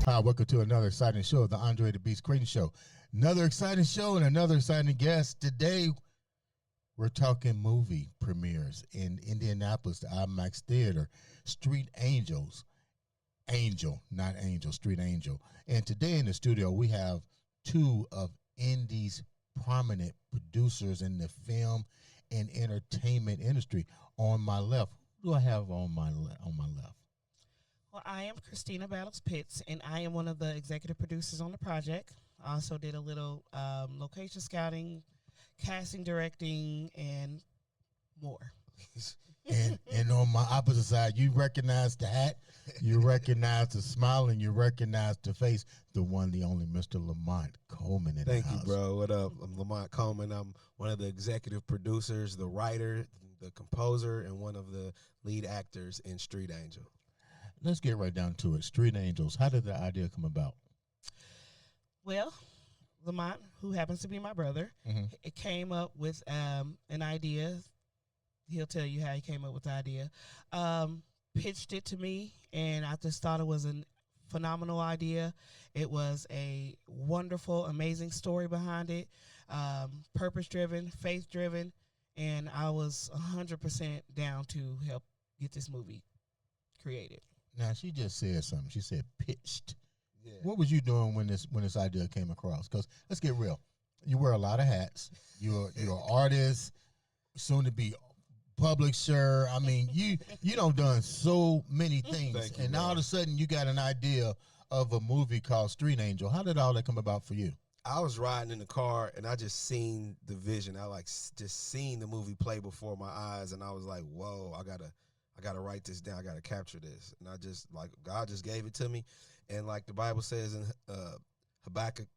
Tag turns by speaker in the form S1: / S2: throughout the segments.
S1: Hi, welcome to another exciting show, the Andre the Beast Creighton Show. Another exciting show and another exciting guest. Today, we're talking movie premieres in Indianapolis, the IMAX Theater, Street Angels. Angel, not Angel, Street Angel. And today in the studio, we have two of Indy's prominent producers in the film and entertainment industry. On my left, who do I have on my left?
S2: Well, I am Kristina Battles-Pitts, and I am one of the executive producers on the project. I also did a little location scouting, casting, directing, and more.
S1: and on my opposite side, you recognize the hat, you recognize the smile, and you recognize the face, the one, the only Mr. Lamont Coleman in
S3: Thank
S1: the
S3: you,
S1: house.
S3: bro. What up? I'm Lamont Coleman. I'm one of the executive producers, the writer, the composer, and one of the lead actors in Street Angel.
S1: Let's get right down to it. Street Angels, how did the idea come about?
S2: Well, Lamont, who happens to be my brother, it came up with an idea. He'll tell you how he came up with the idea. Pitched it to me, and I just thought it was a phenomenal idea. It was a wonderful, amazing story behind it, purpose-driven, faith-driven, and I was 100% down to help get this movie created.
S1: Now, she just said something. She said pitched.
S3: Yeah.
S1: What was you doing when this idea came across? Because let's get real. You wear a lot of hats. You're an artist, soon to be publisher. I mean, you done done so many things.
S3: Thank you,
S1: and
S3: man.
S1: all of a sudden you got an idea of a movie called Street Angel. How did all that come about for you?
S3: I was riding in the car, and I just seen the vision. I just seen the movie play before my eyes, and I was like, whoa, I gotta write this down. I gotta capture this. And I just, God just gave it to me. And like the Bible says in Habakkuk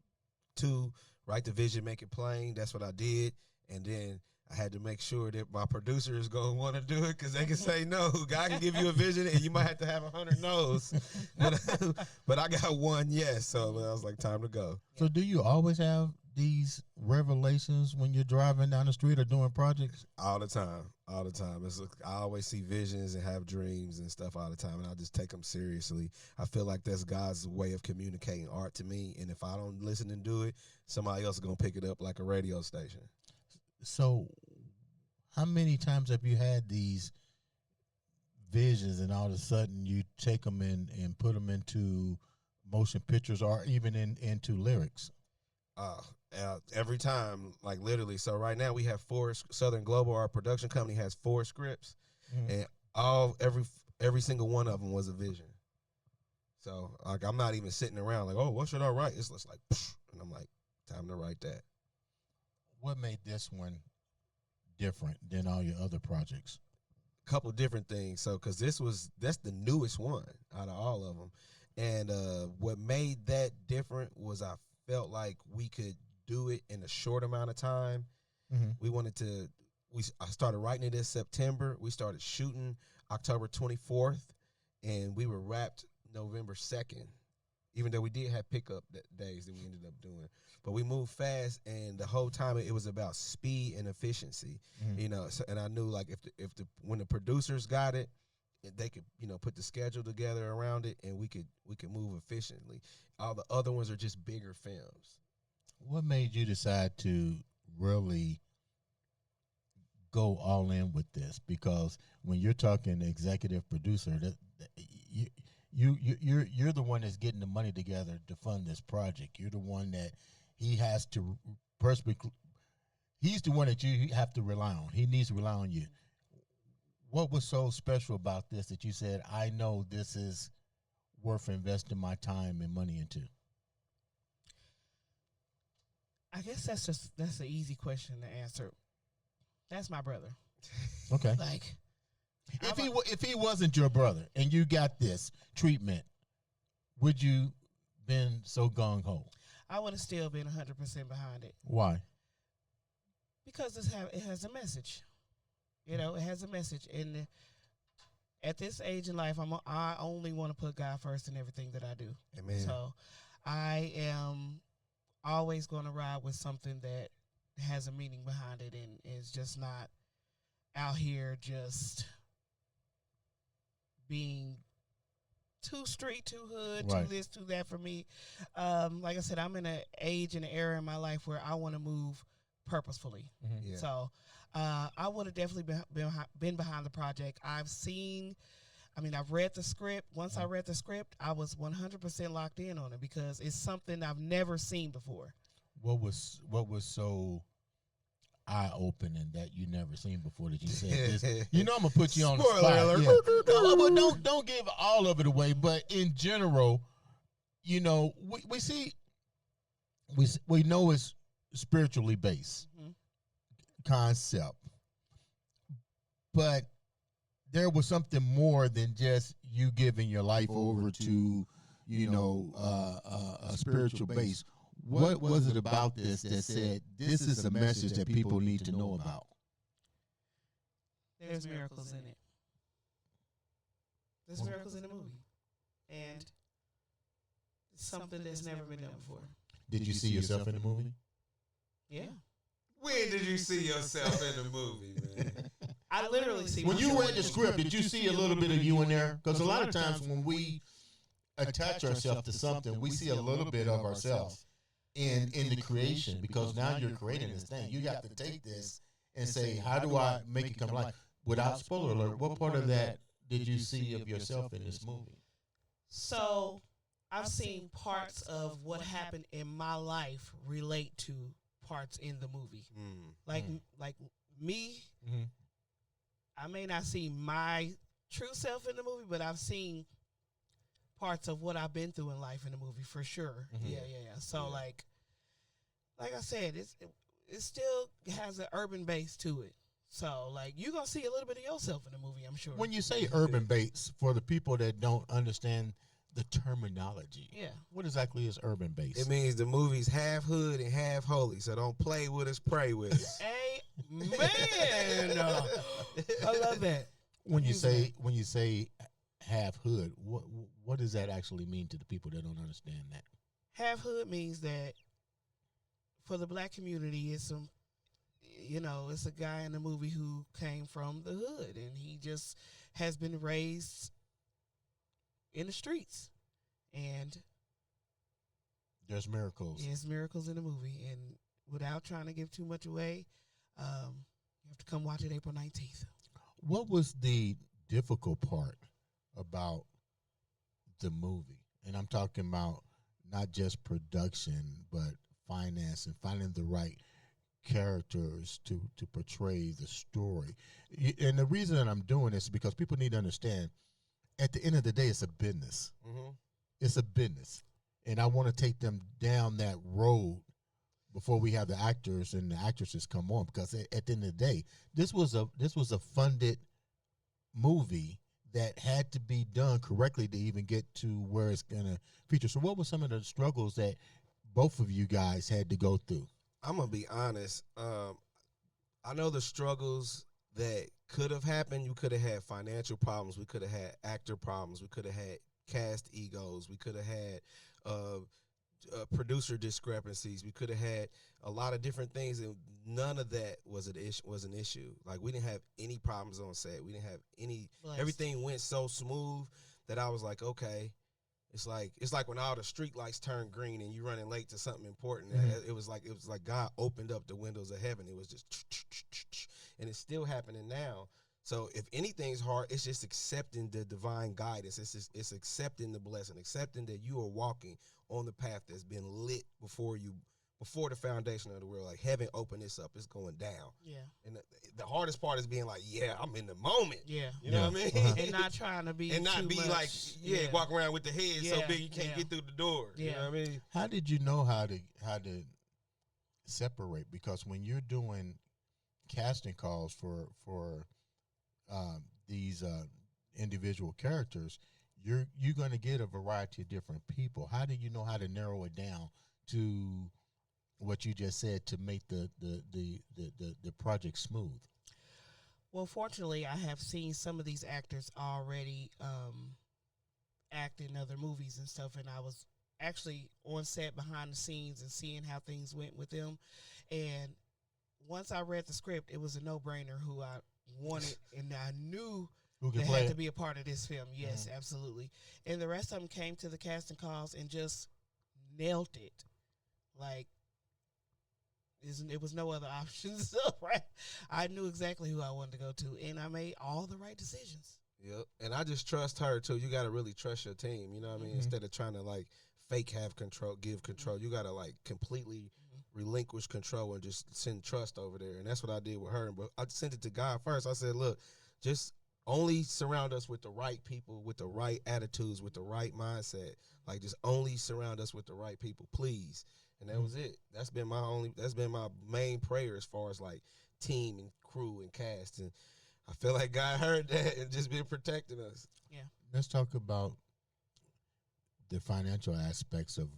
S3: 2, write the vision, make it plain. That's what I did. And then I had to make sure that my producer is going to want to do it, because they can say no. God can give you a vision, and you might have to have 100 no's. But I got one yes. So I was like, time to go.
S1: So do you always have these revelations when you're driving down the street or doing projects?
S3: All the time. I always see visions and have dreams and stuff all the time, and I just take them seriously. I feel like that's God's way of communicating art to me, and if I don't listen and do it, somebody else is going to pick it up like a radio station.
S1: So how many times have you had these visions and all of a sudden you take them in and put them into motion pictures or even into lyrics?
S3: Every time, like literally. So right now we have Southern Global, our production company, has 4 scripts, and every single one of them was a vision. So like, I'm not even sitting around like, oh, what should I write? It's just like, and I'm like, time to write that.
S1: What made this one different than all your other projects?
S3: A couple different things. So because that's the newest one out of all of them, and what made that different was I felt like we could do it in a short amount of time. I started writing it in September. We started shooting October 24th, and we were wrapped November 2nd, even though we did have pickup days that we ended up doing. But we moved fast, and the whole time it was about speed and efficiency. So, and I knew, like, when the producers got it, they could, put the schedule together around it, and we could move efficiently. All the other ones are just bigger films.
S1: What made you decide to really go all in with this? Because when you're talking executive producer, you're the one that's getting the money together to fund this project. You're the one that he has to he's the one that you have to rely on. He needs to rely on you. What was so special about this that you said, I know this is worth investing my time and money into?
S2: I guess that's an easy question to answer. That's my brother.
S1: Okay.
S2: Like,
S1: if he wasn't your brother and you got this treatment, would you been so gung ho?
S2: I would have still been 100% behind it.
S1: It
S2: Because it has a message. It has a message, and at this age in life, I only want to put God first in everything that I do.
S3: Amen.
S2: So I am always going to ride with something that has a meaning behind it and is just not out here just being too street, too hood,
S1: Right.
S2: too this, too that for me. Like I said, I'm in an age and an era in my life where I want to move purposefully.
S3: Yeah.
S2: So I would have definitely been behind the project. I've read the script. Once I read the script, I was 100% locked in on it because it's something I've never seen before.
S1: What was so eye-opening that you never seen before that you said this? You know I'm gonna put you on the
S3: Spoiler
S1: spot.
S3: alert.
S1: Yeah. No, but don't give all of it away. But in general, we know it's spiritually based concept, but there was something more than just you giving your life over to a spiritual base. What was it about this that said this is a message that people need to know about?
S2: There's miracles in it. There's miracles in the movie. And it's something that's never been done before.
S1: Did you see yourself in the movie?
S2: Yeah.
S3: When did you see yourself in the movie, man?
S2: I literally see
S1: When you
S2: myself.
S1: read the script, did you see a little bit of you in there? Because a lot of times when we attach ourselves to something, we see a little bit of ourselves in the creation, because now you're creating this thing. You got to take this and say, how do I make it come to life? Without spoiler alert, what part of that did you see of yourself in this movie?
S2: So I've seen parts of what happened in my life relate to parts in the movie. Like me, I may not see my true self in the movie, but I've seen parts of what I've been through in life in the movie for sure. Yeah. So like I said, it still has an urban base to it. So like you're gonna see a little bit of yourself in the movie, I'm sure.
S1: When you say urban base, for the people that don't understand the terminology, what exactly is urban base?
S3: It means the movie's half hood and half holy. So don't play with us, pray with us.
S2: Amen. I love that.
S1: When you say half hood, what does that actually mean to the people that don't understand that?
S2: Half hood means that for the black community, it's a guy in the movie who came from the hood and he just has been raised in the streets. And
S1: there's miracles.
S2: There's miracles in the movie. And without trying to give too much away, you have to come watch it April 19th.
S1: What was the difficult part about the movie? And I'm talking about not just production, but finance and finding the right characters to portray the story. And the reason that I'm doing this is because people need to understand, at the end of the day, it's a business. It's a business. And I want to take them down that road before we have the actors and the actresses come on, because at the end of the day, this was a funded movie that had to be done correctly to even get to where it's going to feature. So what were some of the struggles that both of you guys had to go through?
S3: I'm going to be honest. I know the struggles that could have happened. You could have had financial problems. We could have had actor problems. We could have had cast egos. We could have had producer discrepancies. We could have had a lot of different things, and none of that was an issue. Like, we didn't have any problems on set. We didn't have any.
S2: Blessed.
S3: Everything went so smooth that I was like, okay. It's like when all the street lights turn green and you running late to something important. It was like God opened up the windows of heaven. It was just, and it's still happening now. So if anything's hard, it's just accepting the divine guidance. It's accepting the blessing, accepting that you are walking on the path that's been lit before the foundation of the world. Like, heaven opened this up, it's going down.
S2: Yeah.
S3: And the hardest part is being like, yeah, I'm in the moment.
S2: Yeah.
S3: You know what I mean?
S2: And not trying to be
S3: and not
S2: too
S3: be
S2: much,
S3: like, walk around with the head so big you can't get through the door.
S2: Yeah.
S3: You know what I mean?
S1: How did you know how to separate? Because when you're doing casting calls for these individual characters, you're going to get a variety of different people. How do you know how to narrow it down to what you just said to make the project smooth?
S2: Well, fortunately, I have seen some of these actors already act in other movies and stuff, and I was actually on set behind the scenes and seeing how things went with them. And once I read the script, it was a no-brainer who I wanted, and I knew
S1: Who can
S2: they
S1: play
S2: had to
S1: it?
S2: be a part of this film. Yes, absolutely. And the rest of them came to the casting calls and just nailed it. Like, it was no other options. So, right? I knew exactly who I wanted to go to, and I made all the right decisions.
S3: Yep. And I just trust her too. You got to really trust your team. You know what I mean? Instead of trying to like fake have control, give control, you got to like completely relinquish control and just send trust over there. And that's what I did with her. But I sent it to God first. I said, look, just only surround us with the right people, with the right attitudes, with the right mindset. Like, just only surround us with the right people, please. And that was it. That's been my main prayer as far as like team and crew and cast. And I feel like God heard that and just been protecting us.
S2: Yeah.
S1: Let's talk about the financial aspects of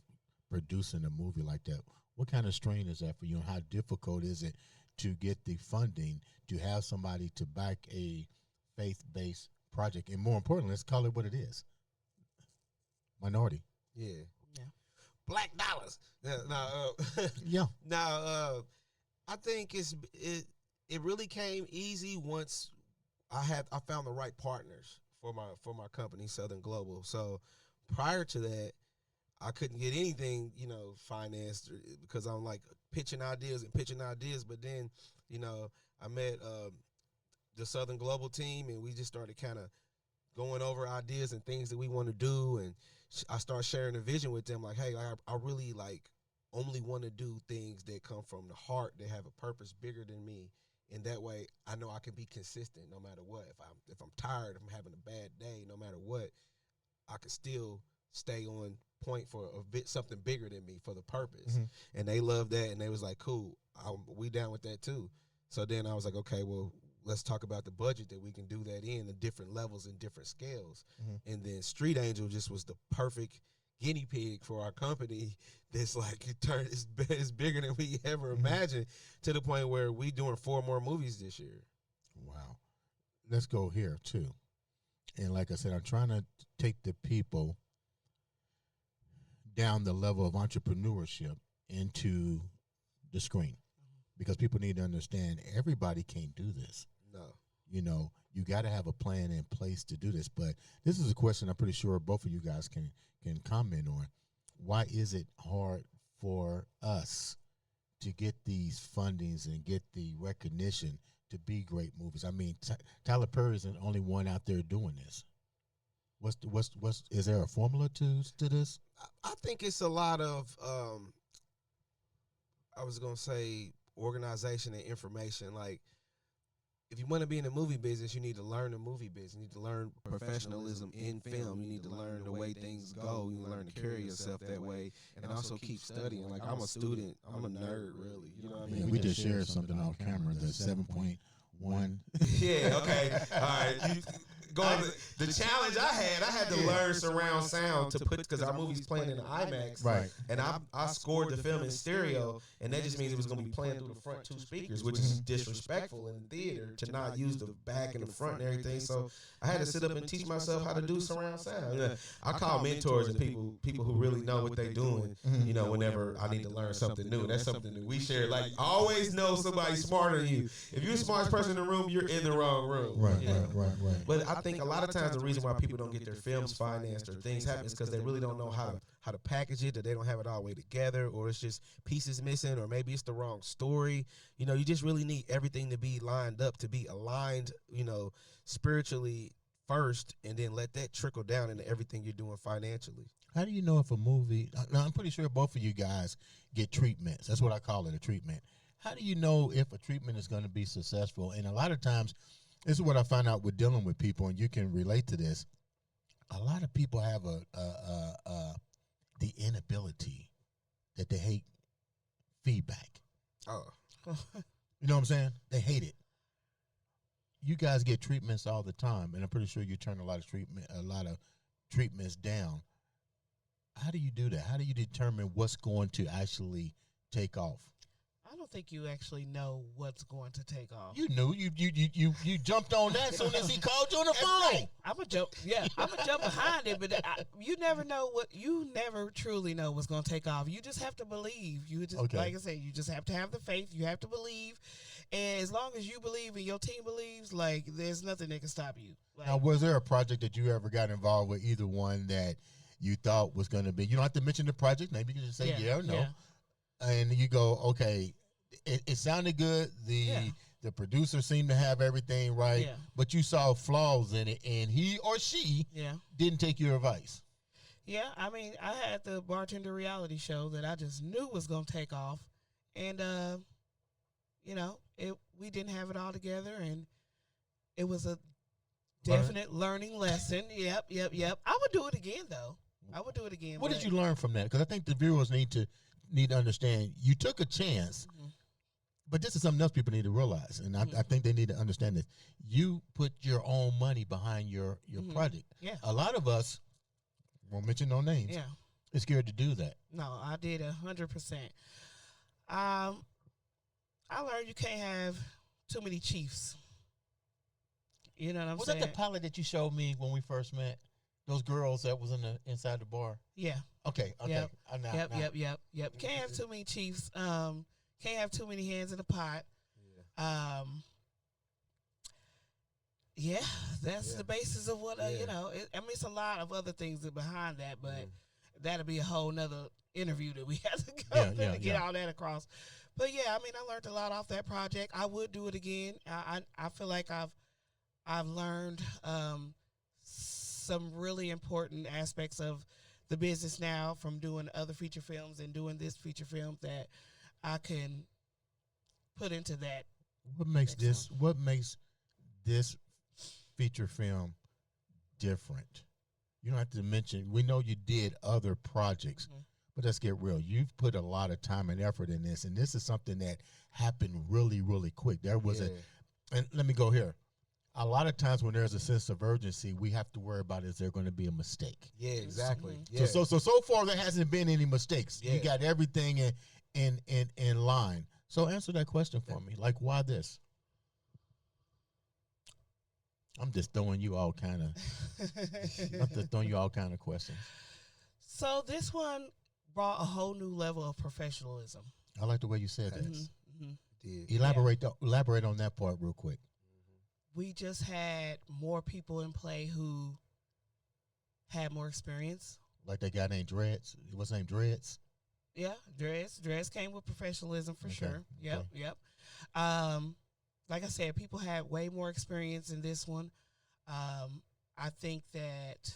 S1: producing a movie like that. What kind of strain is that for you, and how difficult is it to get the funding to have somebody to back a faith-based project? And more importantly, let's call it what it is: minority.
S3: Yeah.
S2: Yeah.
S3: Black dollars.
S1: Yeah.
S3: Now, I think it really came easy once I found the right partners for my company, Southern Global. So prior to that, I couldn't get anything, financed because I'm like pitching ideas. But then, I met the Southern Global team, and we just started kind of going over ideas and things that we want to do. And I started sharing a vision with them, like, hey, I really like only want to do things that come from the heart, that have a purpose bigger than me. And that way, I know I can be consistent no matter what. If I'm tired, if I'm having a bad day, no matter what, I can still stay on point for something bigger than me for the purpose. And they loved that, and they was like, cool, we down with that too. So then I was like, okay, well, let's talk about the budget that we can do that in, the different levels and different scales. And then Street Angel just was the perfect guinea pig for our company. That's like, it's bigger than we ever imagined, to the point where we doing 4 more movies this year.
S1: Wow. Let's go here too. And like I said, I'm trying to take the people down the level of entrepreneurship into the screen, because people need to understand everybody can't do this.
S3: No.
S1: You got to have a plan in place to do this. But this is a question I'm pretty sure both of you guys can comment on. Why is it hard for us to get these fundings and get the recognition to be great movies? I mean, Tyler Perry isn't the only one out there doing this. Is there a formula to this?
S3: I think it's a lot of, I was going to say, organization and information. Like, if you want to be in the movie business, you need to learn the movie business. You need to learn professionalism in film. You need to learn the way things go. You learn to carry yourself that way, and also keep studying. Like, I'm a student. I'm a nerd, really. You know what I mean?
S1: We just shared something off camera, the 7.1.
S3: Yeah, okay. All right. The challenge I had to learn surround sound to put, because our movie's playing in the IMAX.
S1: Right.
S3: And I scored the film in stereo, and that just means it was going to be playing through the front 2 speakers, which is disrespectful in the theater to not use the back and the front and everything. So I had to sit up and teach myself how to do surround sound. I call mentors and people who really know what they're doing, whenever I need to learn something new. That's something that we share. Like, always know somebody smarter than you. If you're the smartest person in the room, you're in the wrong room.
S1: Right.
S3: But I think a lot of times the reason why people don't get their films financed or things happen is because they really don't know how to package it, or they don't have it all the way together, or it's just pieces missing, or maybe it's the wrong story. You just really need everything to be lined up, to be aligned, spiritually first, and then let that trickle down into everything you're doing financially.
S1: How do you know if a movie, now I'm pretty sure both of you guys get treatments. That's what I call it, a treatment. How do you know if a treatment is going to be successful? And a lot of times, this is what I find out with dealing with people, and you can relate to this. A lot of people have the inability that they hate feedback.
S3: Oh.
S1: You know what I'm saying? They hate it. You guys get treatments all the time, and I'm pretty sure you turn a lot of treatments down. How do you do that? How do you determine what's going to actually take off?
S2: I don't think you actually know what's going to take off.
S1: You knew. You jumped on that as soon as he called you on the phone.
S2: I'm gonna jump. Yeah, I'm gonna jump behind it, but you never know what. You never truly know what's gonna take off. You just have to believe. You just, like I said, you just have to have the faith. You have to believe, and as long as you believe and your team believes, like there's nothing that can stop you. Like,
S1: Now, was there a project that you ever got involved with, either one that you thought was going to be? You don't have to mention the project. Maybe you can just say yeah or no. Yeah. And you go, okay, it sounded good. The producer seemed to have everything right, but you saw flaws in it, and he or she didn't take your advice.
S2: Yeah, I mean, I had the bartender reality show that I just knew was going to take off, and we didn't have it all together, and it was a definite learning lesson. Yep. I would do it again, though. I would do it again.
S1: What did you learn from that? Because I think the viewers need to understand you took a chance, but this is something else people need to realize, and I think they need to understand this. You put your own money behind your project.
S2: Yeah.
S1: A lot of us, won't mention no names, is scared to do that.
S2: No, I did 100%. I learned you can't have too many chiefs. You know what I'm saying?
S1: Was that the pilot that you showed me when we first met? Those girls that was inside the bar?
S2: Yeah.
S1: Okay.
S2: Yep. Can't have too many chiefs. Can't have too many hands in the pot. That's the basis of what, it's a lot of other things behind that, but that'll be a whole nother interview that we have to go to get all that across. But I learned a lot off that project. I would do it again. I feel like I've learned some really important aspects of the business now from doing other feature films and doing this feature film that I can put into that.
S1: What makes this feature film different? You don't have to mention, we know you did other projects, but let's get real. You've put a lot of time and effort in this, and this is something that happened really, really quick. There was and let me go here. A lot of times when there's a sense of urgency, we have to worry about, is there going to be a mistake?
S3: Yeah, exactly.
S1: Yeah. So far there hasn't been any mistakes. You got everything in line. So answer that question for me. Like, why this? I'm just throwing you all kind of questions.
S2: So this one brought a whole new level of professionalism.
S1: I like the way you said that.
S3: Mm-hmm.
S1: Elaborate on that part real quick.
S2: We just had more people in play who had more experience.
S1: Like that guy named Dreads. What's his name? Dreads?
S2: Yeah, Dreads. Dreads came with professionalism for sure. Yep. Like I said, people had way more experience in this one. I think that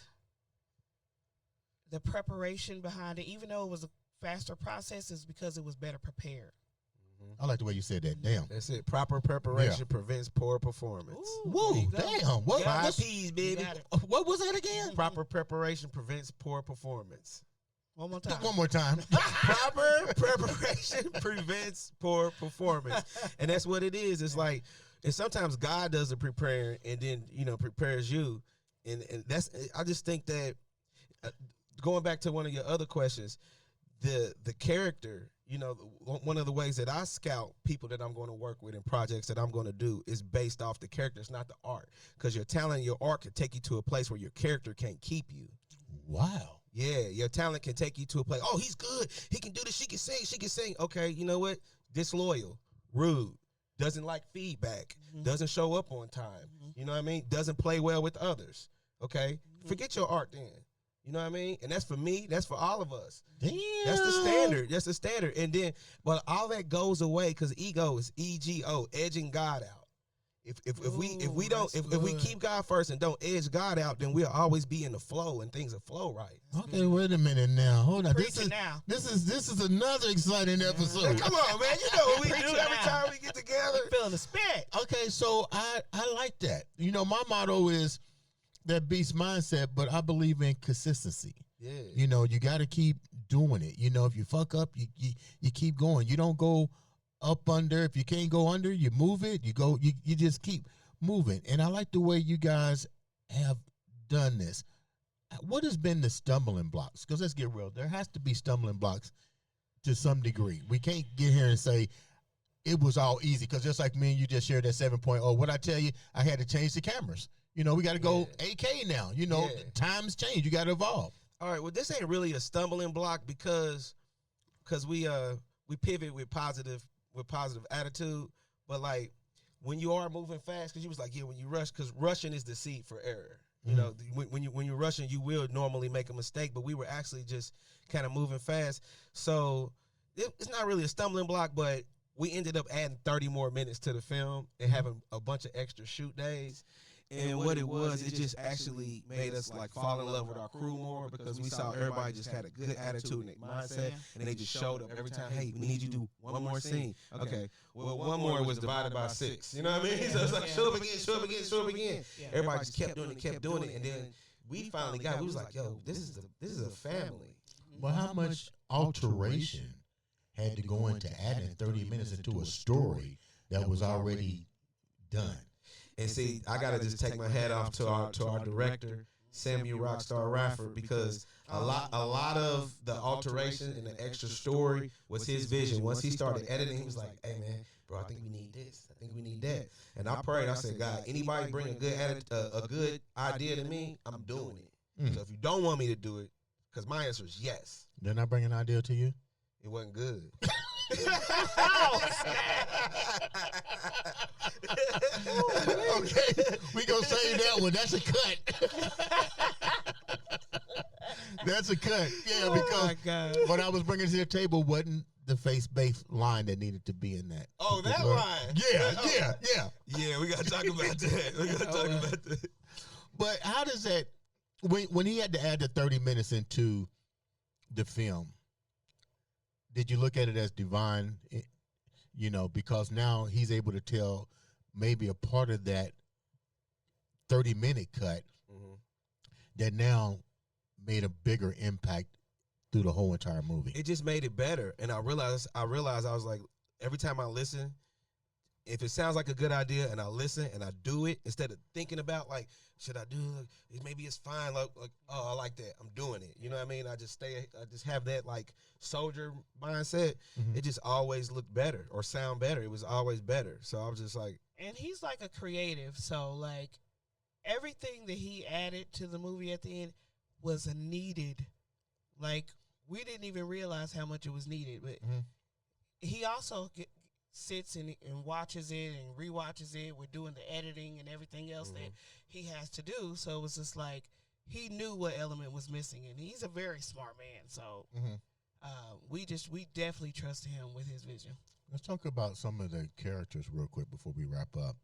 S2: the preparation behind it, even though it was a faster process, is because it was better prepared.
S1: I like the way you said that. Damn.
S3: That's it. Proper preparation prevents poor performance.
S2: Ooh,
S1: whoa, damn. What?
S3: 5 P's, baby.
S1: What was that again?
S3: Proper preparation prevents poor performance.
S2: One more time.
S1: One more time.
S3: Proper preparation prevents poor performance. And that's what it is. It's like, and sometimes God does the preparing and then, prepares you. And that's, I just think that, going back to one of your other questions, the character, one of the ways that I scout people that I'm going to work with and projects that I'm going to do is based off the character. It's not the art, because your talent, your art can take you to a place where your character can't keep you.
S1: Wow.
S3: Yeah, your talent can take you to a place. Oh, he's good. He can do this. She can sing. Okay, you know what? Disloyal, rude, doesn't like feedback, doesn't show up on time. You know what I mean? Doesn't play well with others. Okay? Forget your art then. You know what I mean? And that's for me. That's for all of us.
S1: Damn.
S3: That's the standard. That's the standard. And then, but all that goes away because ego is EGO, edging God out. If we keep God first and don't edge God out, then we'll always be in the flow and things will flow right.
S1: Okay, wait a minute now. Hold on.
S2: This
S1: is another exciting episode.
S3: Now, come on, man. You know what we do every time we get together.
S2: Feeling the spirit.
S1: Okay, so I like that. My motto is that beast mindset, but I believe in consistency.
S3: Yeah.
S1: You got to keep doing it. If you fuck up, you keep going. You don't go up under. If you can't go under, you move it. You just keep moving. And I like the way you guys have done this. What has been the stumbling blocks? Because let's get real. There has to be stumbling blocks to some degree. We can't get here and say, it was all easy because just like me and you just shared that 7.0. What I tell you, I had to change the cameras. You know, we got to go 8K now. You know, times change. You got to evolve.
S3: All right. Well, this ain't really a stumbling block because we pivot with positive attitude. But like when you are moving fast, because you was like, yeah, when you rush, because rushing is the seed for error. You know, when you're rushing, you will normally make a mistake. But we were actually just kind of moving fast, so it's not really a stumbling block. But we ended up adding 30 more minutes to the film and having a bunch of extra shoot days. And what it was, it just actually made us like fall in love with our crew more because we saw everybody just had a good attitude and mindset, and they just showed up every time. Hey, we need you to do one more scene. Okay, well, one more was divided by 6. You know what I mean? So it's like show up again. Everybody just kept doing it, and then we finally got. We was like, yo, this is a family.
S1: Well, how much alteration had to go into adding 30 minutes into a story that was already done?
S3: And see, I gotta just take my hat off to our director, Samuel Rockstar Rafford, because a lot of the alteration and the extra story was his vision. Once he started editing, he was like, "Hey man, bro, I think we need this. I think we need that." And I prayed. I said, "God, anybody bring a good idea to me, I'm doing it. So if you don't want me to do it, because my answer is yes."
S1: They're not bringing an idea to you?
S3: It wasn't good.
S1: Okay, we gonna save that one. That's a cut. That's a cut. Yeah, because what I was bringing to the table wasn't the face-based line that needed to be in that.
S3: Oh, that line.
S1: Yeah.
S3: Yeah, we gotta talk about that.
S1: But how does that? When he had to add the 30 minutes into the film, did you look at it as divine? You know, because now he's able to tell maybe a part of that 30-minute cut that now made a bigger impact through the whole entire movie.
S3: It just made it better. And I realized I was like, every time I listen, if it sounds like a good idea and I listen and I do it, instead of thinking about like, should I do it? Maybe it's fine. Like, oh, I like that. I'm doing it. You know what I mean? I just have that like soldier mindset. It just always looked better or sound better. It was always better. So I was just like.
S2: And he's like a creative. So like everything that he added to the movie at the end was needed. Like we didn't even realize how much it was needed. But he also sits and watches it and rewatches it. We're doing the editing and everything else that he has to do. So it was just like he knew what element was missing, and he's a very smart man. So we definitely trusted him with his vision.
S1: Let's talk about some of the characters real quick before we wrap up.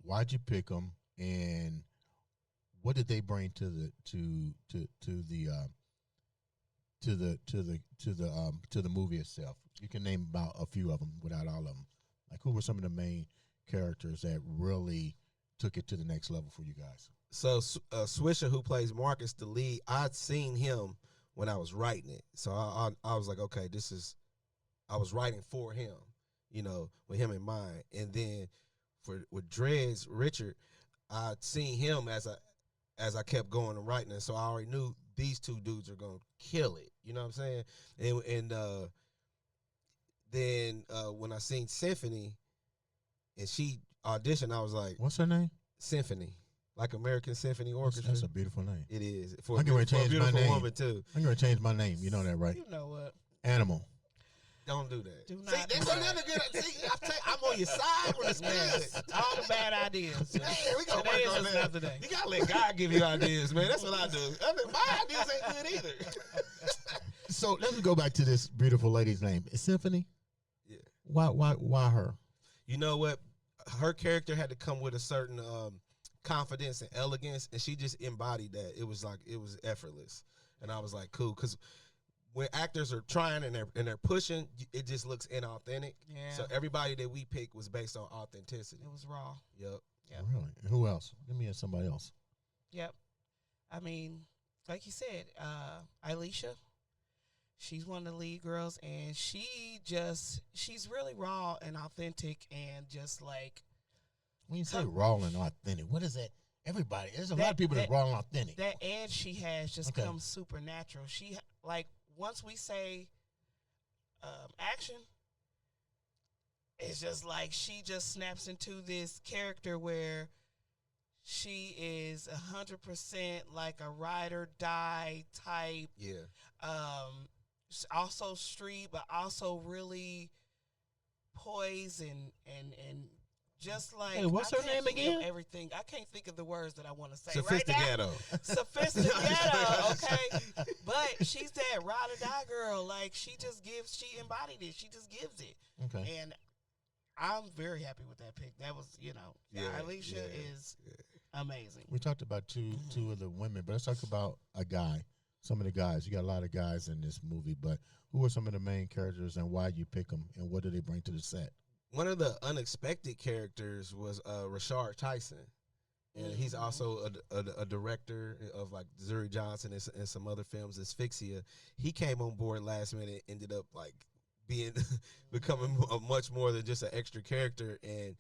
S1: Why'd you pick them, and what did they bring to the movie itself? You can name about a few of them without all of them. Like, who were some of the main characters that really took it to the next level for you guys?
S3: So Swisher, who plays Marcus, the lead, I'd seen him when I was writing it. So I was like, okay, I was writing for him, you know, with him in mind. And then with Dreads, Richard, I'd seen him as I kept going and writing it. So I already knew these two dudes are going to kill it. You know what I'm saying? And then when I seen Symphony and she auditioned, I was like,
S1: what's her name?
S3: Symphony. Like American Symphony Orchestra.
S1: That's a beautiful name.
S3: It is.
S1: I'm going to change my name.
S3: Woman too.
S1: I'm going to change my name. You know that, right?
S2: You know what?
S1: Animal.
S3: Don't do that.
S2: Do not.
S3: See, that's another good. See, I'm on your side when it's good.
S2: All the bad ideas.
S3: Hey, we gonna
S2: Today
S3: work on
S2: is
S3: that.
S2: another day.
S3: You gotta let God give you ideas, man. That's what I do. My ideas ain't good either.
S1: So let's go back to this beautiful lady's name. Is Symphony?
S3: Yeah.
S1: Why her?
S3: You know what? Her character had to come with a certain confidence and elegance, and she just embodied that. It was effortless, and I was like, cool, because when actors are trying and they're pushing, it just looks inauthentic.
S2: Yeah.
S3: So everybody that we picked was based on authenticity.
S2: It was raw.
S3: Yep.
S1: Really? And who else? Give me somebody else.
S2: Yep. I mean, like you said, Elisha, she's one of the lead girls, and she's really raw and authentic, and just like.
S1: When you say raw and authentic, what is that? Everybody, there's a lot of people that's raw and authentic.
S2: That edge she has just comes supernatural. She, like, once we say action, it's just like she just snaps into this character where she is 100% like a ride or die type.
S3: Yeah.
S2: Also street, but also really poised and just like,
S1: hey, what's her name again?
S2: Everything. I can't think of the words that I want to say
S3: Sophisticato.
S2: right now. Sophisticato, okay? But she's that ride or die girl. Like, she embodied it. She just gives it.
S1: Okay.
S2: And I'm very happy with that pick. That was, Alicia is amazing.
S1: We talked about two of the women, but let's talk about a guy. Some of the guys. You got a lot of guys in this movie, but who are some of the main characters and why you pick them and what do they bring to the set?
S3: One of the unexpected characters was Rashard Tyson. And he's also a director of like Zuri Johnson and some other films, Asphyxia. He came on board last minute, ended up like becoming much more than just an extra character, and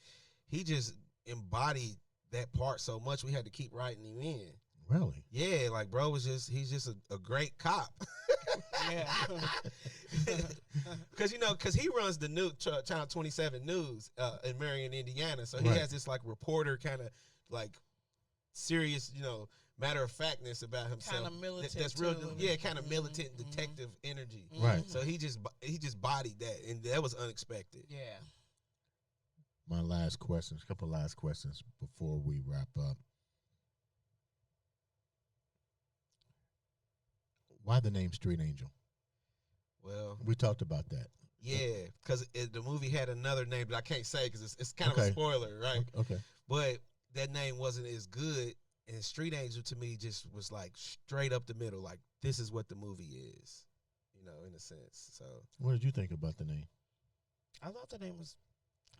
S3: he just embodied that part so much we had to keep writing him in.
S1: Really?
S3: Yeah, like bro he's just a great cop.
S2: Yeah.
S3: Because he runs the new Channel 27 News in Marion, Indiana, so he has this like reporter kind of like serious, matter of factness about himself.
S2: Kind of militant.
S3: That's real.
S2: Too.
S3: Yeah, kind of militant detective energy.
S1: Right.
S3: So he just bodied that, and that was unexpected.
S2: Yeah.
S1: My last questions, a couple of last questions before we wrap up. Why the name Street Angel?
S3: Well,
S1: We talked about that.
S3: yeah, because the movie had another name that I can't say because it's kind of a spoiler, right?
S1: Okay.
S3: But that name wasn't as good, and Street Angel to me just was like straight up the middle. Like, this is what the movie is, in a sense. So,
S1: What did you think about the name?
S2: I thought the name was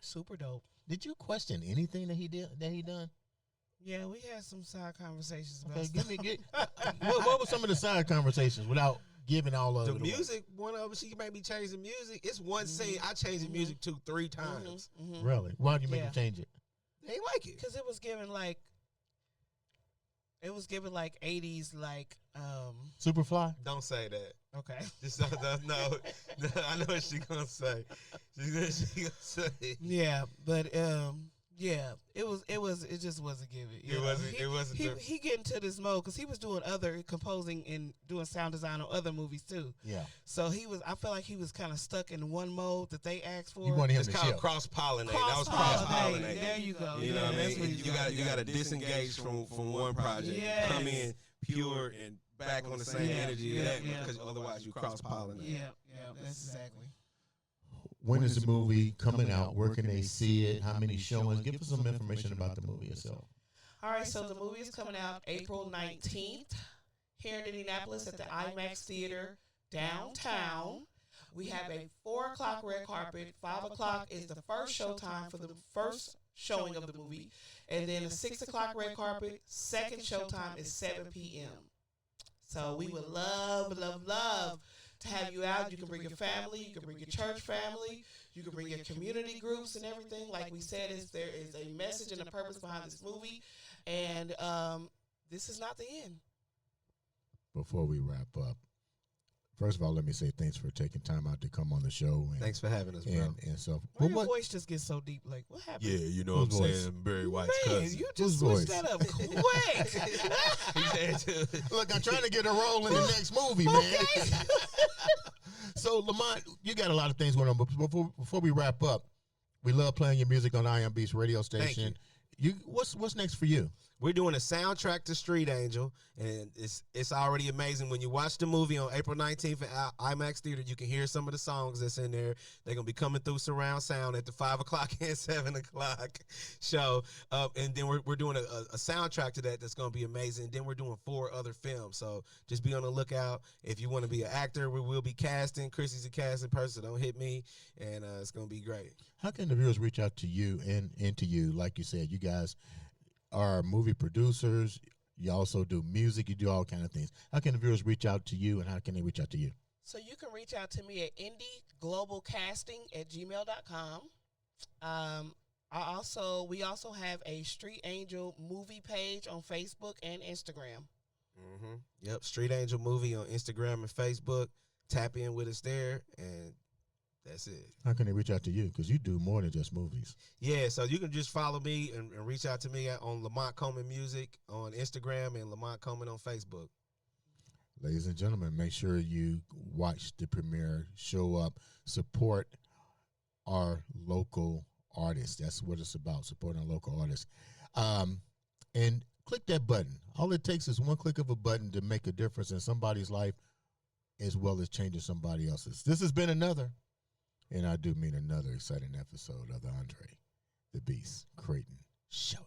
S2: super dope.
S1: Did you question anything that he done?
S2: Yeah, we had some side conversations about
S1: Okay,
S2: stuff.
S1: what were some of the side conversations without giving all of
S3: the
S1: it
S3: music, one of them, she made me change the music. It's one scene I changed the music 3 times.
S1: away? Really? Why did you make him change it?
S3: They ain't like it.
S2: Because it was given like 80s like
S1: Superfly?
S3: Don't say that.
S2: okay.
S3: Just no. I know what she gonna say. She gonna say.
S2: Yeah, but it just wasn't given.
S3: It wasn't.
S2: He get into this mode because he was doing other composing and doing sound design on other movies too.
S1: Yeah.
S2: So I felt like he was kind of stuck in one mode that they asked for.
S1: You wanted him
S3: It's
S1: to
S3: called
S1: chill.
S3: cross pollinate. That was
S2: Cross-pollinate.
S3: cross pollinate.
S2: There you go.
S3: You know what I
S2: That's
S3: mean? You got to disengage from one project,
S2: Yes.
S3: come in pure and back on the same energy because otherwise you cross pollinate.
S2: Yeah, that's exactly.
S1: When is the movie coming out? Where can they see it? How many showings? Give us some information about the movie itself.
S2: All right, so the movie is coming out April 19th here in Indianapolis at the IMAX Theater downtown. We have a 4 o'clock red carpet. 5 o'clock is the first showtime for the first showing of the movie. And then a 6 o'clock red carpet. Second showtime is 7 p.m. So we would love to have you out. You can bring your family. You can bring your church family. You can bring your community groups and everything. Like we said, there is a message and a purpose behind this movie. And this is not the end.
S1: Before we wrap up, first of all, let me say thanks for taking time out to come on the show. And,
S3: Thanks for having us, bro.
S1: and so,
S2: Why your voice just gets so deep? Like, what happened?
S3: Yeah, you know
S1: Whose
S3: what I'm
S1: voice?
S3: saying? Barry White's
S2: Man,
S3: cousin.
S2: you
S1: Whose
S2: just switched
S1: voice?
S2: that up quick.
S3: He said to-
S1: look, I'm trying to get a role in the next movie, man. So, Lamont, you got a lot of things going on, but before we wrap up, we love playing your music on Iron Beats radio station. What's next for you?
S3: We're doing a soundtrack to Street Angel, and it's already amazing. When you watch the movie on April 19th at IMAX Theater, you can hear some of the songs that's in there. They're going to be coming through surround sound at the 5 o'clock and 7 o'clock show. And then we're doing a soundtrack to that's going to be amazing. And then we're doing 4 other films. So just be on the lookout. If you want to be an actor, we will be casting. Chrissy's a casting person, so don't hit me. And it's going to be great.
S1: How can the viewers reach out to you and to you? Like you said, you guys are movie producers. You also do music. You do all kind of things. How can the viewers reach out to you, and how can they reach out to you?
S2: So you can reach out to me at indieglobalcasting@gmail.com. We also have a Street Angel movie page on Facebook and Instagram.
S3: Mm-hmm. Yep, Street Angel Movie on Instagram and Facebook. Tap in with us there, and That's it.
S1: How can they reach out to you? Because you do more than just movies.
S3: Yeah, so you can just follow me and reach out to me on Lamont Coleman Music on Instagram and Lamont Coleman on Facebook.
S1: Ladies and gentlemen, make sure you watch the premiere, show up, support our local artists. That's what it's about, supporting our local artists. And click that button. All it takes is one click of a button to make a difference in somebody's life as well as changing somebody else's. This has been another, and I do mean another exciting episode of the Andre the Beast Creighton Show.